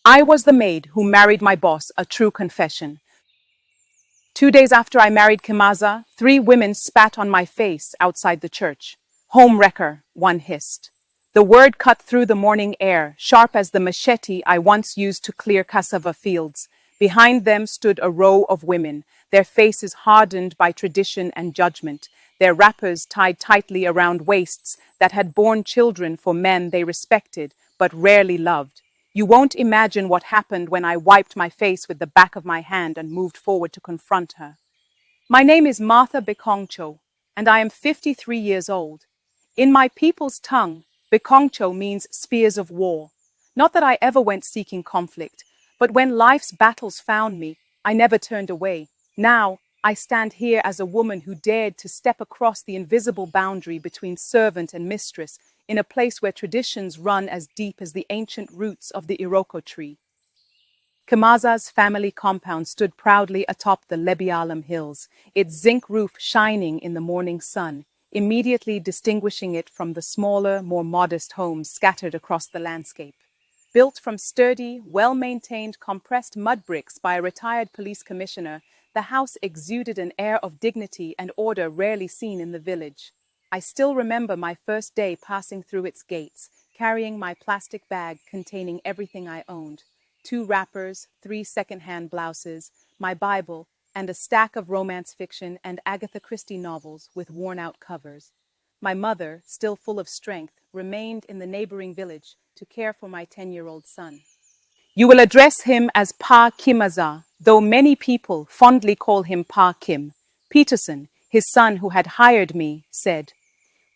I was the maid who married my boss, a true confession. 2 days after I married Kimaza, 3 women spat on my face outside the church. Home wrecker, one hissed. The word cut through the morning air, sharp as the machete I once used to clear cassava fields. Behind them stood a row of women, their faces hardened by tradition and judgment, their wrappers tied tightly around waists that had borne children for men they respected but rarely loved. You won't imagine what happened when I wiped my face with the back of my hand and moved forward to confront her. My name is Martha Bekongcho, and I am 53 years old. In my people's tongue, Bekongcho means spears of war. Not that I ever went seeking conflict, but when life's battles found me, I never turned away. Now, I stand here as a woman who dared to step across the invisible boundary between servant and mistress in a place where traditions run as deep as the ancient roots of the Iroko tree. Kimaza's family compound stood proudly atop the Lebialem Hills, its zinc roof shining in the morning sun, immediately distinguishing it from the smaller, more modest homes scattered across the landscape. Built from sturdy, well-maintained compressed mud bricks by a retired police commissioner, the house exuded an air of dignity and order rarely seen in the village. I still remember my first day passing through its gates, carrying my plastic bag containing everything I owned: 2 wrappers, 3 second-hand blouses, my Bible, and a stack of romance fiction and Agatha Christie novels with worn-out covers. My mother, still full of strength, remained in the neighboring village to care for my 10-year-old son. You will address him as Pa Kimaza, though many people fondly call him Pa Kim. Peterson, his son who had hired me, said,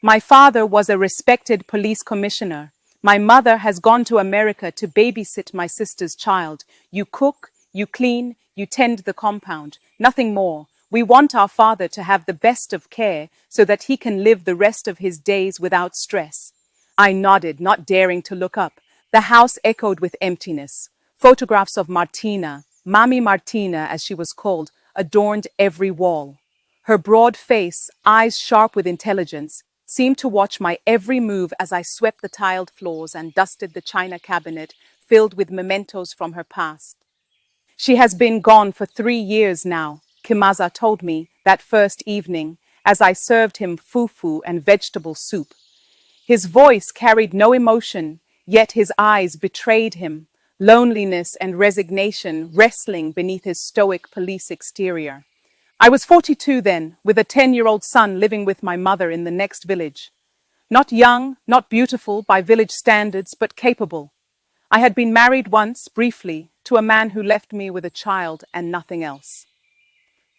"My father was a respected police commissioner. My mother has gone to America to babysit my sister's child. You cook, you clean, you tend the compound. Nothing more. We want our father to have the best of care so that he can live the rest of his days without stress." I nodded, not daring to look up. The house echoed with emptiness. Photographs of Martina, Mami Martina as she was called, adorned every wall. Her broad face, eyes sharp with intelligence, seemed to watch my every move as I swept the tiled floors and dusted the china cabinet filled with mementos from her past. She has been gone for 3 years now, Kimaza told me that first evening as I served him fufu and vegetable soup. His voice carried no emotion, yet his eyes betrayed him, loneliness and resignation wrestling beneath his stoic police exterior. I was 42 then, with a 10-year-old son living with my mother in the next village. Not young, not beautiful by village standards, but capable. I had been married once, briefly, to a man who left me with a child and nothing else.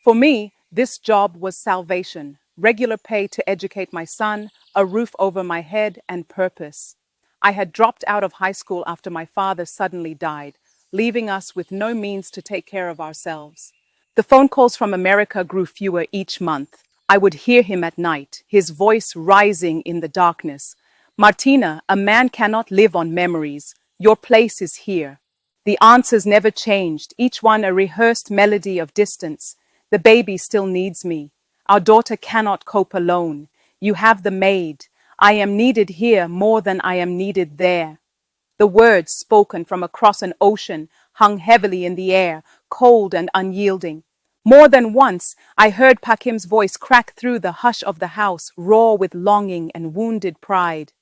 For me, this job was salvation, regular pay to educate my son, a roof over my head, and purpose. I had dropped out of high school after my father suddenly died, leaving us with no means to take care of ourselves. The phone calls from America grew fewer each month. I would hear him at night, his voice rising in the darkness. "Martina, a man cannot live on memories. Your place is here." The answers never changed, each one a rehearsed melody of distance. "The baby still needs me. Our daughter cannot cope alone. You have the maid. I am needed here more than I am needed there." The words, spoken from across an ocean, hung heavily in the air, cold and unyielding. More than once, I heard Pakim's voice crack through the hush of the house, raw with longing and wounded pride.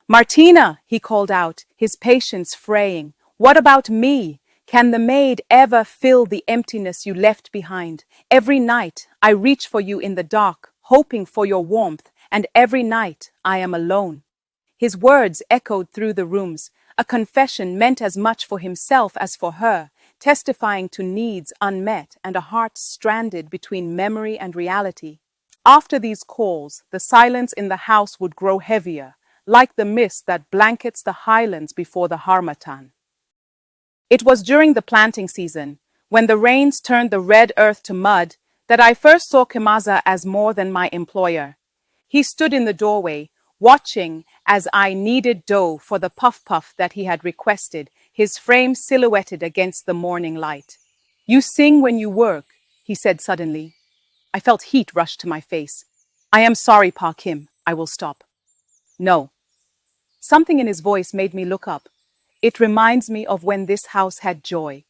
"Martina," he called out, his patience fraying. "What about me? Can the maid ever fill the emptiness you left behind? Every night, I reach for you in the dark, hoping for your warmth, and every night, I am alone." His words echoed through the rooms, a confession meant as much for himself as for her, testifying to needs unmet and a heart stranded between memory and reality. After these calls, the silence in the house would grow heavier, like the mist that blankets the highlands before the harmattan. It was during the planting season, when the rains turned the red earth to mud, that I first saw Kimaza as more than my employer. He stood in the doorway, watching as I kneaded dough for the puff-puff that he had requested, his frame silhouetted against the morning light. "You sing when you work," he said suddenly. I felt heat rush to my face. "I am sorry, Pa Kim. I will stop." "No." Something in his voice made me look up. It reminds me of when this house had joy.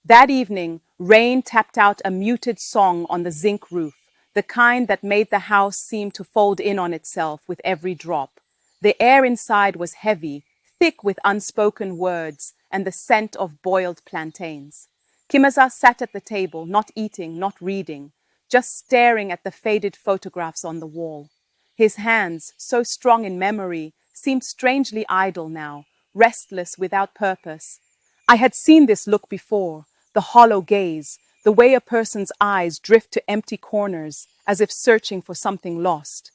That evening, rain tapped out a muted song on the zinc roof, the kind that made the house seem to fold in on itself with every drop. The air inside was heavy, thick with unspoken words and the scent of boiled plantains. Kimaza sat at the table, not eating, not reading, just staring at the faded photographs on the wall. His hands, so strong in memory, seemed strangely idle now, restless without purpose. I had seen this look before, the hollow gaze, the way a person's eyes drift to empty corners, as if searching for something lost.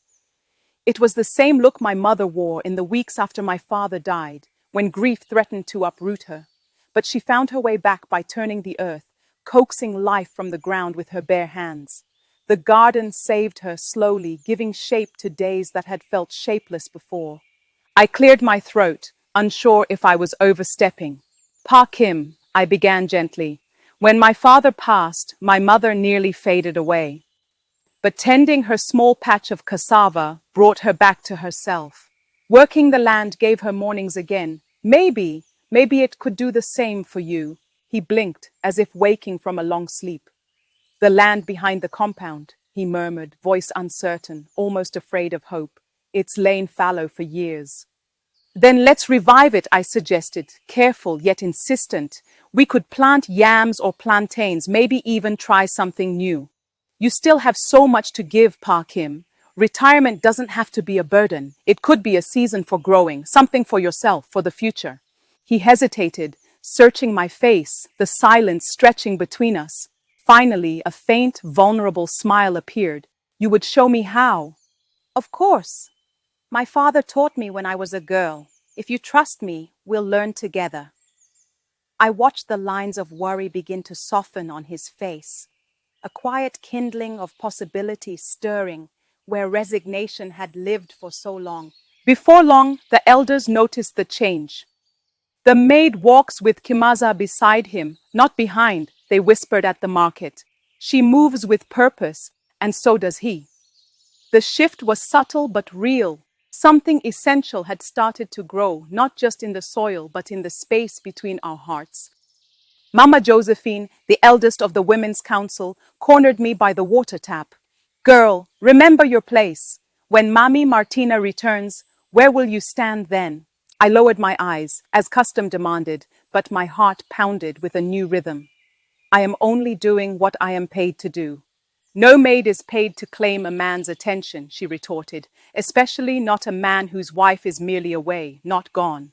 It was the same look my mother wore in the weeks after my father died, when grief threatened to uproot her. But she found her way back by turning the earth, coaxing life from the ground with her bare hands. The garden saved her slowly, giving shape to days that had felt shapeless before. I cleared my throat, unsure if I was overstepping. "Pa Kim," I began gently. "When my father passed, my mother nearly faded away. But tending her small patch of cassava brought her back to herself. Working the land gave her mornings again. Maybe it could do the same for you." He blinked, as if waking from a long sleep. "The land behind the compound," he murmured, voice uncertain, almost afraid of hope. "It's lain fallow for years." "Then let's revive it," I suggested, careful yet insistent. "We could plant yams or plantains, maybe even try something new. You still have so much to give, Pa Kim. Retirement doesn't have to be a burden. It could be a season for growing, something for yourself, for the future." He hesitated, searching my face, the silence stretching between us. Finally, a faint, vulnerable smile appeared. "You would show me how?" "Of course. My father taught me when I was a girl. If you trust me, we'll learn together." I watched the lines of worry begin to soften on his face, a quiet kindling of possibility stirring where resignation had lived for so long. Before long, the elders noticed the change. "The maid walks with Kimaza beside him, not behind," they whispered at the market. "She moves with purpose, and so does he." The shift was subtle but real. Something essential had started to grow, not just in the soil, but in the space between our hearts. Mama Josephine, the eldest of the Women's Council, cornered me by the water tap. "Girl, remember your place. When Mami Martina returns, where will you stand then?" I lowered my eyes, as custom demanded, but my heart pounded with a new rhythm. "I am only doing what I am paid to do." "No maid is paid to claim a man's attention," she retorted, "especially not a man whose wife is merely away, not gone."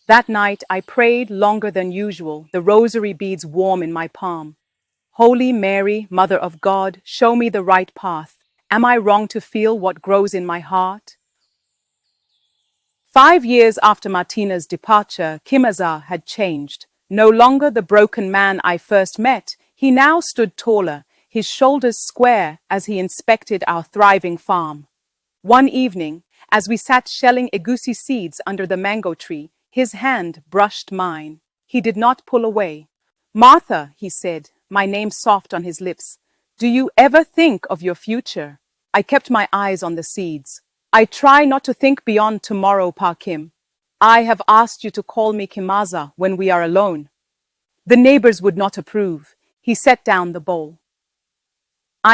That night I prayed longer than usual, the rosary beads warm in my palm. "Holy Mary, Mother of God, show me the right path. Am I wrong to feel what grows in my heart?" 5 years after Martina's departure, Kimaza had changed. No longer the broken man I first met, he now stood taller, his shoulders square as he inspected our thriving farm. One evening, as we sat shelling egusi seeds under the mango tree, his hand brushed mine. He did not pull away. "Martha," he said, my name soft on his lips, "do you ever think of your future?" I kept my eyes on the seeds. "I try not to think beyond tomorrow, Pa Kim. I have asked you to call me Kimaza when we are alone." The neighbors would not approve. He set down the bowl.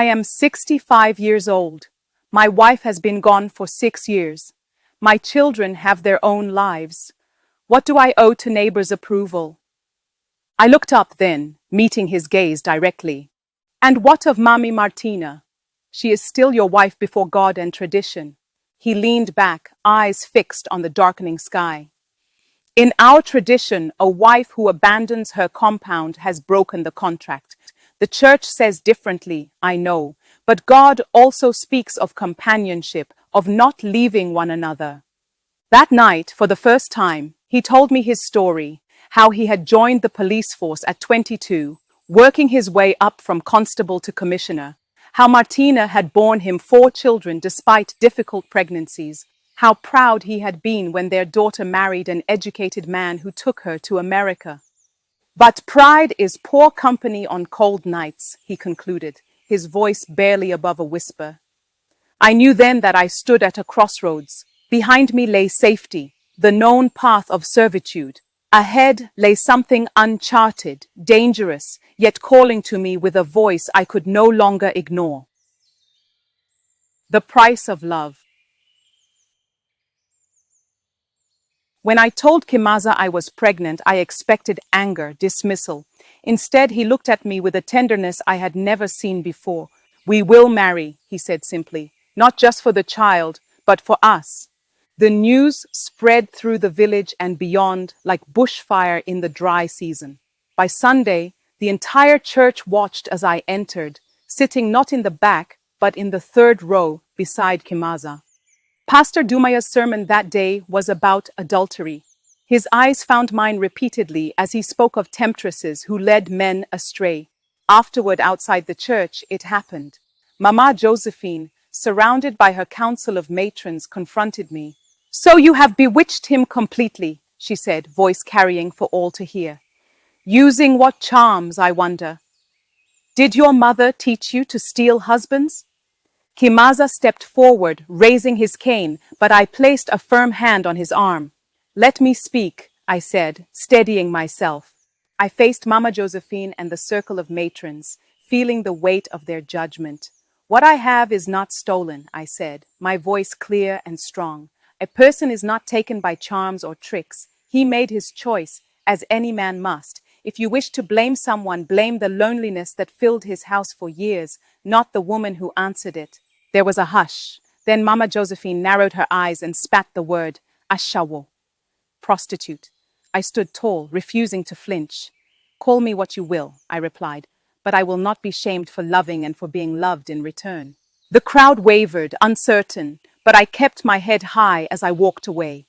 "I am 65 years old. My wife has been gone for 6 years. My children have their own lives. What do I owe to neighbors' approval?" I looked up then, meeting his gaze directly. "And what of Mami Martina? She is still your wife before God and tradition." He leaned back, eyes fixed on the darkening sky. "In our tradition, a wife who abandons her compound has broken the contract. The church says differently, I know, but God also speaks of companionship, of not leaving one another." That night, for the first time, he told me his story, how he had joined the police force at 22, working his way up from constable to commissioner, how Martina had borne him 4 children despite difficult pregnancies, how proud he had been when their daughter married an educated man who took her to America. "But pride is poor company on cold nights," he concluded, his voice barely above a whisper. I knew then that I stood at a crossroads. Behind me lay safety, the known path of servitude. Ahead lay something uncharted, dangerous, yet calling to me with a voice I could no longer ignore. The price of love. When I told Kimaza I was pregnant, I expected anger, dismissal. Instead, he looked at me with a tenderness I had never seen before. "We will marry," he said simply, "not just for the child, but for us." The news spread through the village and beyond like bushfire in the dry season. By Sunday, the entire church watched as I entered, sitting not in the back, but in the third row beside Kimaza. Pastor Dumaya's sermon that day was about adultery. His eyes found mine repeatedly as he spoke of temptresses who led men astray. Afterward, outside the church, it happened. Mama Josephine, surrounded by her council of matrons, confronted me. "So you have bewitched him completely," she said, voice carrying for all to hear. "Using what charms, I wonder? Did your mother teach you to steal husbands?" Kimaza stepped forward, raising his cane, but I placed a firm hand on his arm. "Let me speak," I said, steadying myself. I faced Mama Josephine and the circle of matrons, feeling the weight of their judgment. "What I have is not stolen," I said, my voice clear and strong. "A person is not taken by charms or tricks. He made his choice, as any man must. If you wish to blame someone, blame the loneliness that filled his house for years, not the woman who answered it." There was a hush. Then Mama Josephine narrowed her eyes and spat the word, "Ashawo," prostitute. I stood tall, refusing to flinch. "Call me what you will," I replied, "but I will not be shamed for loving and for being loved in return." The crowd wavered, uncertain, but I kept my head high as I walked away.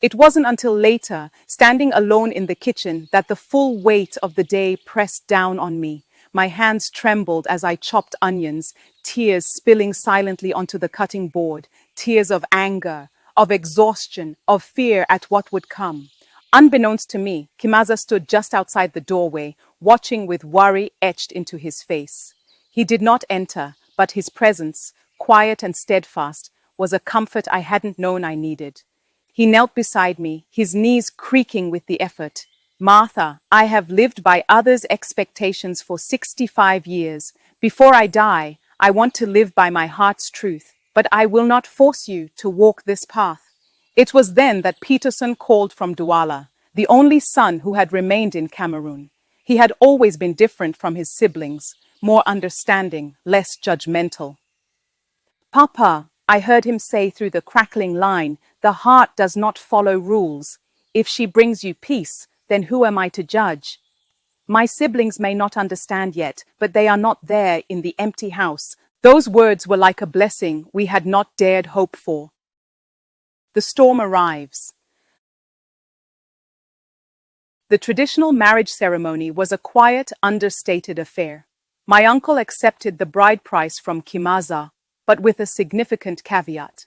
It wasn't until later, standing alone in the kitchen, that the full weight of the day pressed down on me. My hands trembled as I chopped onions, tears spilling silently onto the cutting board, tears of anger, of exhaustion, of fear at what would come. Unbeknownst to me, Kimaza stood just outside the doorway, watching with worry etched into his face. He did not enter, but his presence, quiet and steadfast, was a comfort I hadn't known I needed. He knelt beside me, his knees creaking with the effort. "Martha, I have lived by others' expectations for 65 years. Before I die, I want to live by my heart's truth, but I will not force you to walk this path." It was then that Peterson called from Douala, the only son who had remained in Cameroon. He had always been different from his siblings, more understanding, less judgmental. "Papa," I heard him say through the crackling line, "the heart does not follow rules. If she brings you peace, then who am I to judge? My siblings may not understand yet, but they are not there in the empty house." Those words were like a blessing we had not dared hope for. The storm arrives. The traditional marriage ceremony was a quiet, understated affair. My uncle accepted the bride price from Kimaza, but with a significant caveat.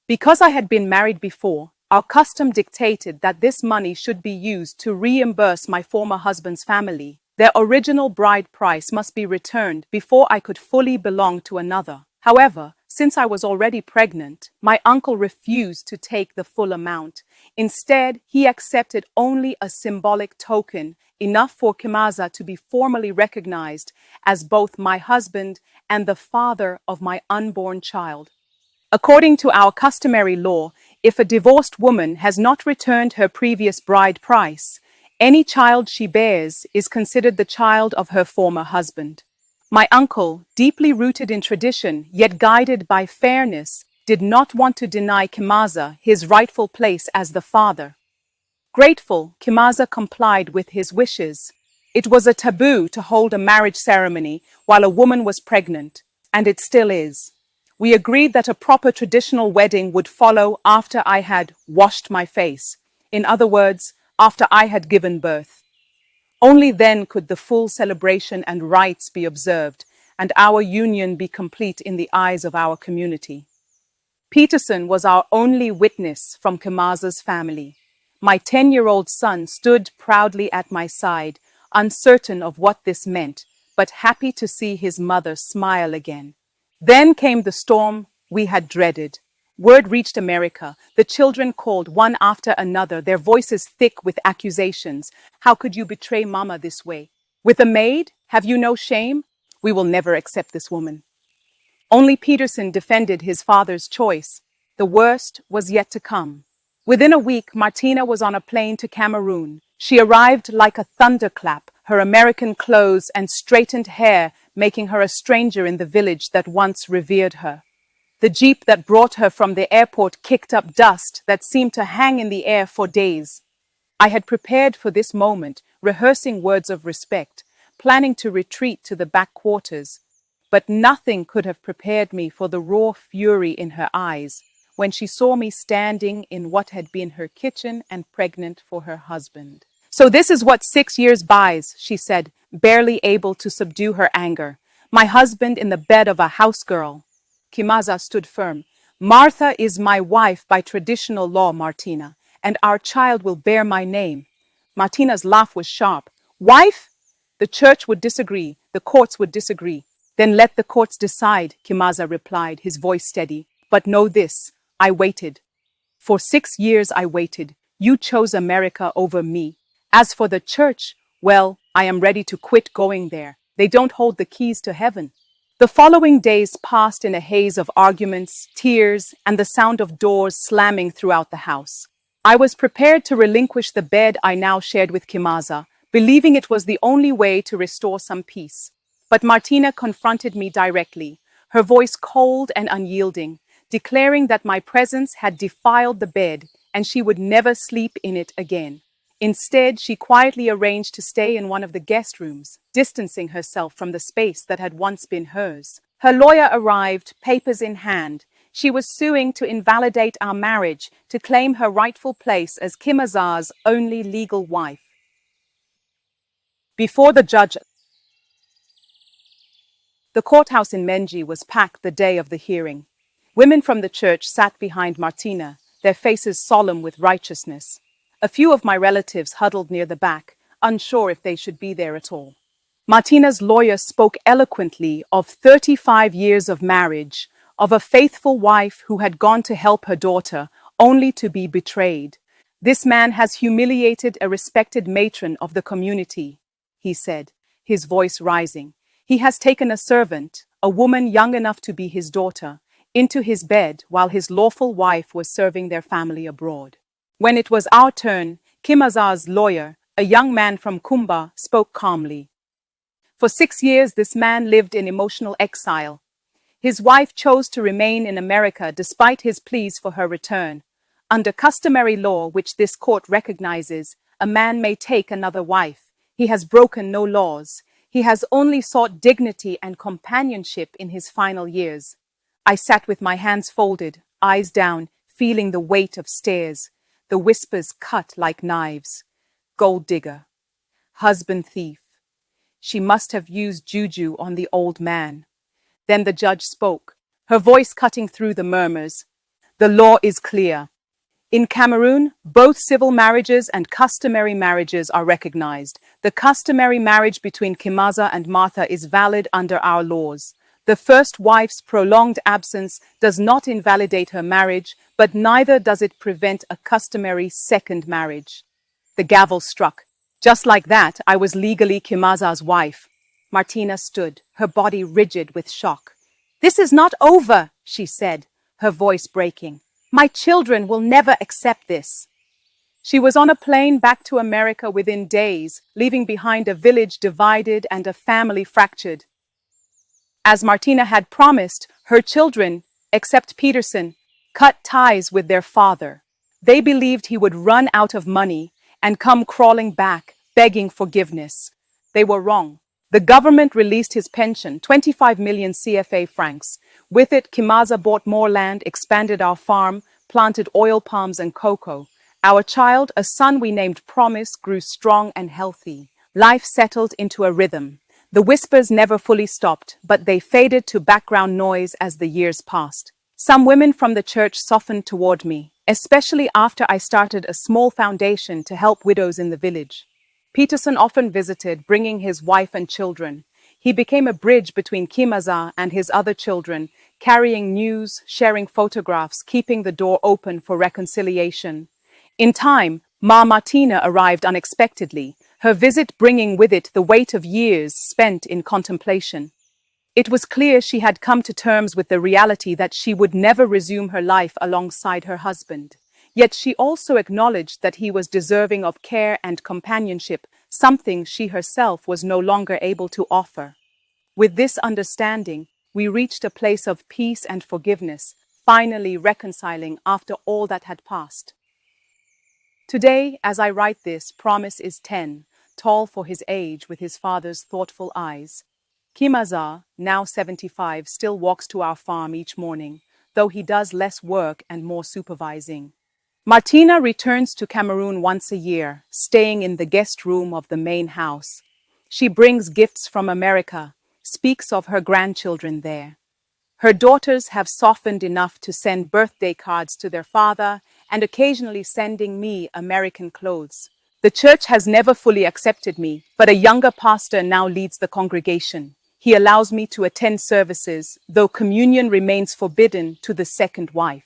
Because I had been married before, our custom dictated that this money should be used to reimburse my former husband's family. Their original bride price must be returned before I could fully belong to another. However, since I was already pregnant, my uncle refused to take the full amount. Instead, he accepted only a symbolic token, enough for Kimaza to be formally recognized as both my husband and the father of my unborn child. According to our customary law, if a divorced woman has not returned her previous bride price, any child she bears is considered the child of her former husband. My uncle, deeply rooted in tradition, yet guided by fairness, did not want to deny Kimaza his rightful place as the father. Grateful, Kimaza complied with his wishes. It was a taboo to hold a marriage ceremony while a woman was pregnant, and it still is. We agreed that a proper traditional wedding would follow after I had washed my face. In other words, after I had given birth. Only then could the full celebration and rites be observed, and our union be complete in the eyes of our community. Peterson was our only witness from Kimaza's family. My 10-year-old son stood proudly at my side, uncertain of what this meant, but happy to see his mother smile again. Then came the storm we had dreaded. Word reached America. The children called one after another, their voices thick with accusations. How could you betray Mama this way? With a maid? Have you no shame? We will never accept this woman. Only Peterson defended his father's choice. The worst was yet to come. Within a week, Martina was on a plane to Cameroon. She arrived like a thunderclap, her American clothes and straightened hair making her a stranger in the village that once revered her. The jeep that brought her from the airport kicked up dust that seemed to hang in the air for days. I had prepared for this moment, rehearsing words of respect, planning to retreat to the back quarters. But nothing could have prepared me for the raw fury in her eyes when she saw me standing in what had been her kitchen and pregnant for her husband. So this is what 6 years buys, she said, barely able to subdue her anger. My husband in the bed of a house girl. Kimaza stood firm. Martha is my wife by traditional law, Martina, and our child will bear my name. Martina's laugh was sharp. Wife? The church would disagree. The courts would disagree. Then let the courts decide, Kimaza replied, his voice steady. But know this, I waited. For 6 years I waited. You chose America over me. As for the church, well, I am ready to quit going there. They don't hold the keys to heaven. The following days passed in a haze of arguments, tears, and the sound of doors slamming throughout the house. I was prepared to relinquish the bed I now shared with Kimaza, believing it was the only way to restore some peace. But Martina confronted me directly, her voice cold and unyielding, declaring that my presence had defiled the bed and she would never sleep in it again. Instead, she quietly arranged to stay in one of the guest rooms, distancing herself from the space that had once been hers. Her lawyer arrived, papers in hand. She was suing to invalidate our marriage, to claim her rightful place as Kimaza's only legal wife. Before the judge, the courthouse in Menji was packed the day of the hearing. Women from the church sat behind Martina, their faces solemn with righteousness. A few of my relatives huddled near the back, unsure if they should be there at all. Martina's lawyer spoke eloquently of 35 years of marriage, of a faithful wife who had gone to help her daughter, only to be betrayed. This man has humiliated a respected matron of the community, he said, his voice rising. He has taken a servant, a woman young enough to be his daughter, into his bed while his lawful wife was serving their family abroad. When it was our turn, Kimaza's lawyer, a young man from Kumba, spoke calmly. For 6 years, this man lived in emotional exile. His wife chose to remain in America despite his pleas for her return. Under customary law, which this court recognizes, a man may take another wife. He has broken no laws. He has only sought dignity and companionship in his final years. I sat with my hands folded, eyes down, feeling the weight of stares. The whispers cut like knives. Gold digger. Husband thief. She must have used juju on the old man. Then the judge spoke, her voice cutting through the murmurs. The law is clear. In Cameroon, both civil marriages and customary marriages are recognized. The customary marriage between Kimaza and Martha is valid under our laws. The first wife's prolonged absence does not invalidate her marriage, but neither does it prevent a customary second marriage. The gavel struck. Just like that, I was legally Kimaza's wife. Martina stood, her body rigid with shock. This is not over, she said, her voice breaking. My children will never accept this. She was on a plane back to America within days, leaving behind a village divided and a family fractured. As Martina had promised, her children, except Peterson, cut ties with their father. They believed he would run out of money and come crawling back, begging forgiveness. They were wrong. The government released his pension, 25 million CFA francs. With it, Kimaza bought more land, expanded our farm, planted oil palms and cocoa. Our child, a son we named Promise, grew strong and healthy. Life settled into a rhythm. The whispers never fully stopped, but they faded to background noise as the years passed. Some women from the church softened toward me, especially after I started a small foundation to help widows in the village. Peterson often visited, bringing his wife and children. He became a bridge between Kimaza and his other children, carrying news, sharing photographs, keeping the door open for reconciliation. In time, Ma Martina arrived unexpectedly, her visit bringing with it the weight of years spent in contemplation. It was clear she had come to terms with the reality that she would never resume her life alongside her husband. Yet she also acknowledged that he was deserving of care and companionship, something she herself was no longer able to offer. With this understanding, we reached a place of peace and forgiveness, finally reconciling after all that had passed. Today, as I write this, Promise is 10, tall for his age with his father's thoughtful eyes. Kimaza, now 75, still walks to our farm each morning, though he does less work and more supervising. Martina returns to Cameroon once a year, staying in the guest room of the main house. She brings gifts from America, speaks of her grandchildren there. Her daughters have softened enough to send birthday cards to their father and occasionally sending me American clothes. The church has never fully accepted me, but a younger pastor now leads the congregation. He allows me to attend services, though communion remains forbidden to the second wife.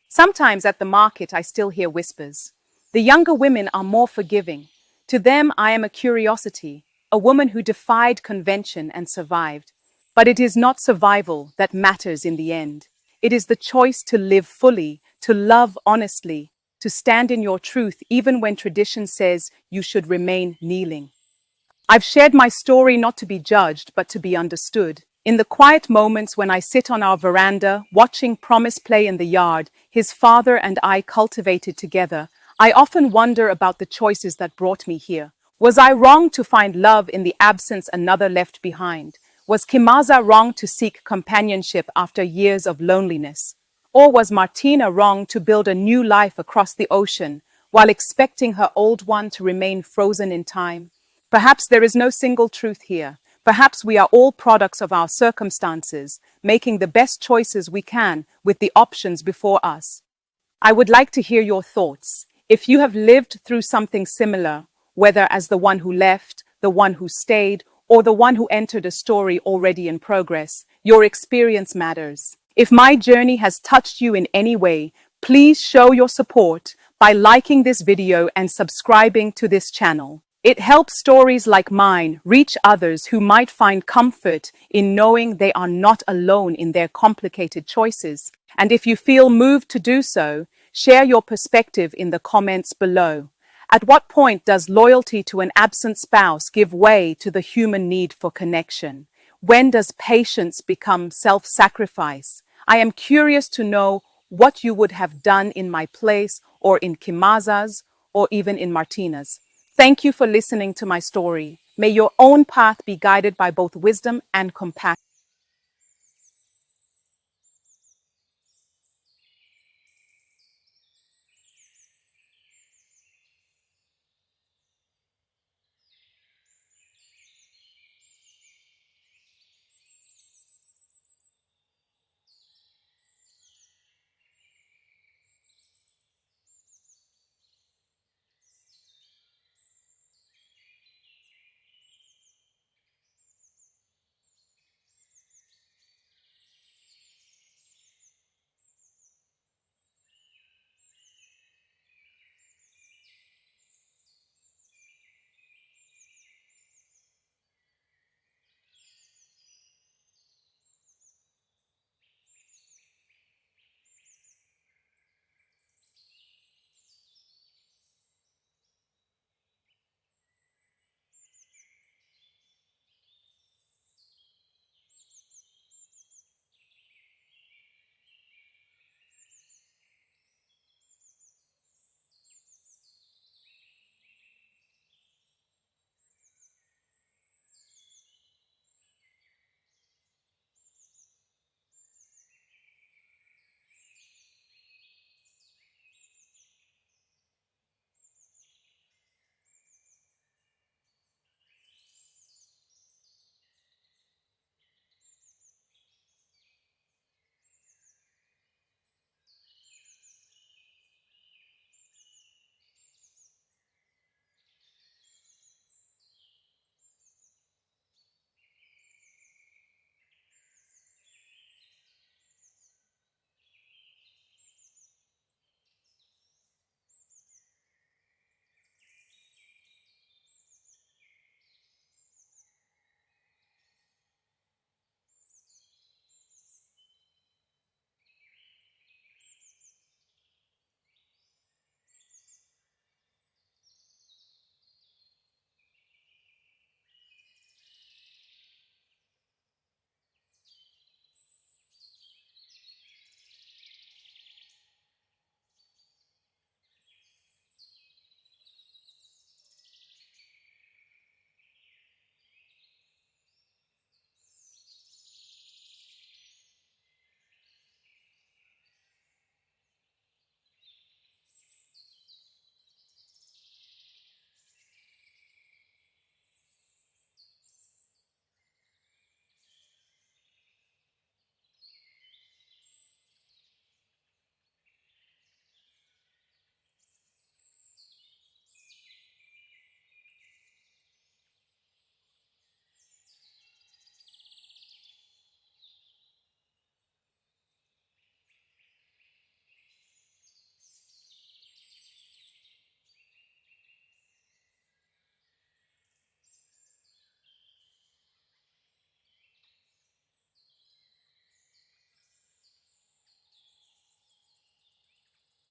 Sometimes at the market I still hear whispers. The younger women are more forgiving. To them I am a curiosity, a woman who defied convention and survived. But it is not survival that matters in the end. It is the choice to live fully, to love honestly, to stand in your truth even when tradition says you should remain kneeling. I've shared my story not to be judged, but to be understood. In the quiet moments when I sit on our veranda, watching Promise play in the yard, his father and I cultivated together, I often wonder about the choices that brought me here. Was I wrong to find love in the absence another left behind? Was Kimaza wrong to seek companionship after years of loneliness? Or was Martina wrong to build a new life across the ocean, while expecting her old one to remain frozen in time? Perhaps there is no single truth here. Perhaps we are all products of our circumstances, making the best choices we can with the options before us. I would like to hear your thoughts. If you have lived through something similar, whether as the one who left, the one who stayed, or the one who entered a story already in progress, your experience matters. If my journey has touched you in any way, please show your support by liking this video and subscribing to this channel. It helps stories like mine reach others who might find comfort in knowing they are not alone in their complicated choices. And if you feel moved to do so, share your perspective in the comments below. At what point does loyalty to an absent spouse give way to the human need for connection? When does patience become self-sacrifice? I am curious to know what you would have done in my place, or in Kimaza's, or even in Martina's. Thank you for listening to my story. May your own path be guided by both wisdom and compassion.